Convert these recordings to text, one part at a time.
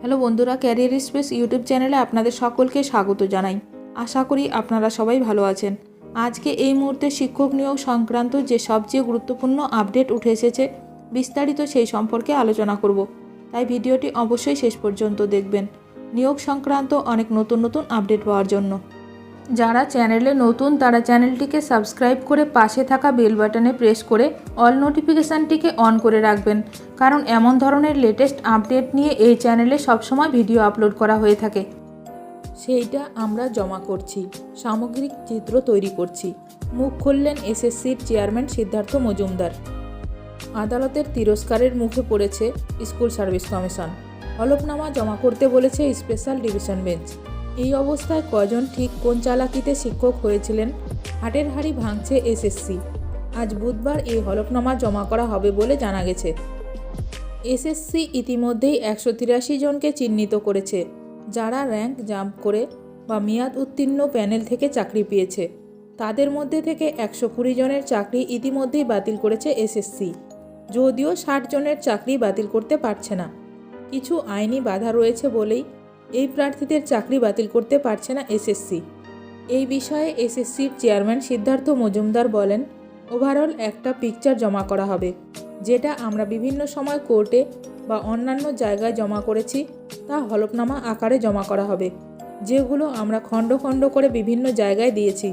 Hello বন্ধুরা, career space YouTube চ্যানেলে আপনাদের সকলকে স্বাগত জানাই। আশা করি আপনারা সবাই ভালো আছেন। আজকে এই মুহূর্তে শিক্ষক নিয়োগ সংক্রান্ত যে সবচেয়ে গুরুত্বপূর্ণ আপডেট উঠে এসেছে, বিস্তারিত সেই সম্পর্কে আলোচনা করব। তাই ভিডিওটি অবশ্যই শেষ পর্যন্ত দেখবেন নিয়োগ সংক্রান্ত অনেক নতুন আপডেট পাওয়ার জন্য। যারা চ্যানেলে নতুন তারা চ্যানেলটিকে সাবস্ক্রাইব করে পাশে থাকা বেল বাটনে প্রেস করে অল নোটিফিকেশানটিকে অন করে রাখবেন, কারণ এমন ধরনের লেটেস্ট আপডেট নিয়ে এই চ্যানেলে সবসময় ভিডিও আপলোড করা হয়ে থাকে। সেইটা আমরা জমা করছি, সামগ্রিক চিত্র তৈরি করছি, মুখ খুললেন এসএসসির চেয়ারম্যান সিদ্ধার্থ মজুমদার। আদালতের তিরস্কারের মুখে পড়েছে স্কুল সার্ভিস কমিশন, হলফনামা জমা করতে বলেছে স্পেশাল ডিভিশন বেঞ্চ। এই অবস্থায় কজন ঠিক কোন চালাকিতে শিক্ষক হয়েছিলেন, হাটের হাড়ি ভাঙছে এসএসসি। আজ বুধবার এই হলফনামা জমা করা হবে বলে জানা গেছে। এসএসসি ইতিমধ্যেই 183 জনকে চিহ্নিত করেছে, যারা র্যাঙ্ক জাম্প করে বা মেয়াদ উত্তীর্ণ প্যানেল থেকে চাকরি পেয়েছে। তাদের মধ্যে থেকে 120 জনের চাকরি ইতিমধ্যেই বাতিল করেছে এসএসসি, যদিও 60 জনের চাকরি বাতিল করতে পারছে না। কিছু আইনি বাধা রয়েছে বলেই এই প্রার্থীদের চাকরি বাতিল করতে পারছে না এসএসসি। এই বিষয়ে এসএসসির চেয়ারম্যান সিদ্ধার্থ মজুমদার বলেন, ওভারঅল একটা পিকচার জমা করা হবে, যেটা আমরা বিভিন্ন সময় কোর্টে বা অন্যান্য জায়গায় জমা করেছি তা হলফনামা আকারে জমা করা হবে, যেগুলো আমরা খণ্ড খণ্ড করে বিভিন্ন জায়গায় দিয়েছি।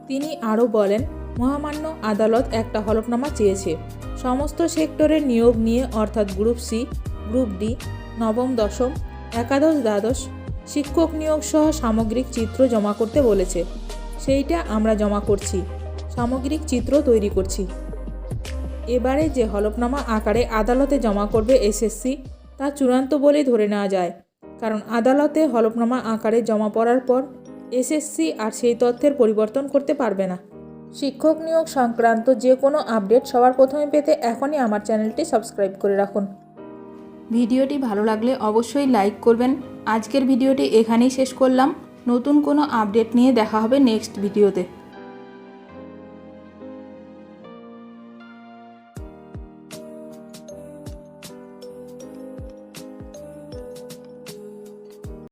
তিনি আরও বলেন, মহামান্য আদালত একটা হলফনামা চেয়েছে সমস্ত সেক্টরের নিয়োগ নিয়ে, অর্থাৎ গ্রুপ সি, গ্রুপ ডি, নবম দশম, একাদশ দ্বাদশ শিক্ষক নিয়োগ সহ সামগ্রিক চিত্র জমা করতে বলেছে। সেইটা আমরা জমা করছি, সামগ্রিক চিত্র তৈরি করছি। এবারে যে হলফনামা আকারে আদালতে জমা করবে এসএসসি তা চূড়ান্ত বলেই ধরে নেওয়া যায়, কারণ আদালতে হলফনামা আকারে জমা পড়ার পর এসএসসি আর সেই তথ্যের পরিবর্তন করতে পারবে না। শিক্ষক নিয়োগ সংক্রান্ত যে কোনো আপডেট সবার প্রথমে পেতে এখনই আমার চ্যানেলটি সাবস্ক্রাইব করে রাখুন। ভিডিওটি ভালো লাগলে অবশ্যই লাইক করবেন। আজকের ভিডিওটি এখানেই শেষ করলাম। নতুন কোনো আপডেট নিয়ে দেখা হবে নেক্সট ভিডিওতে।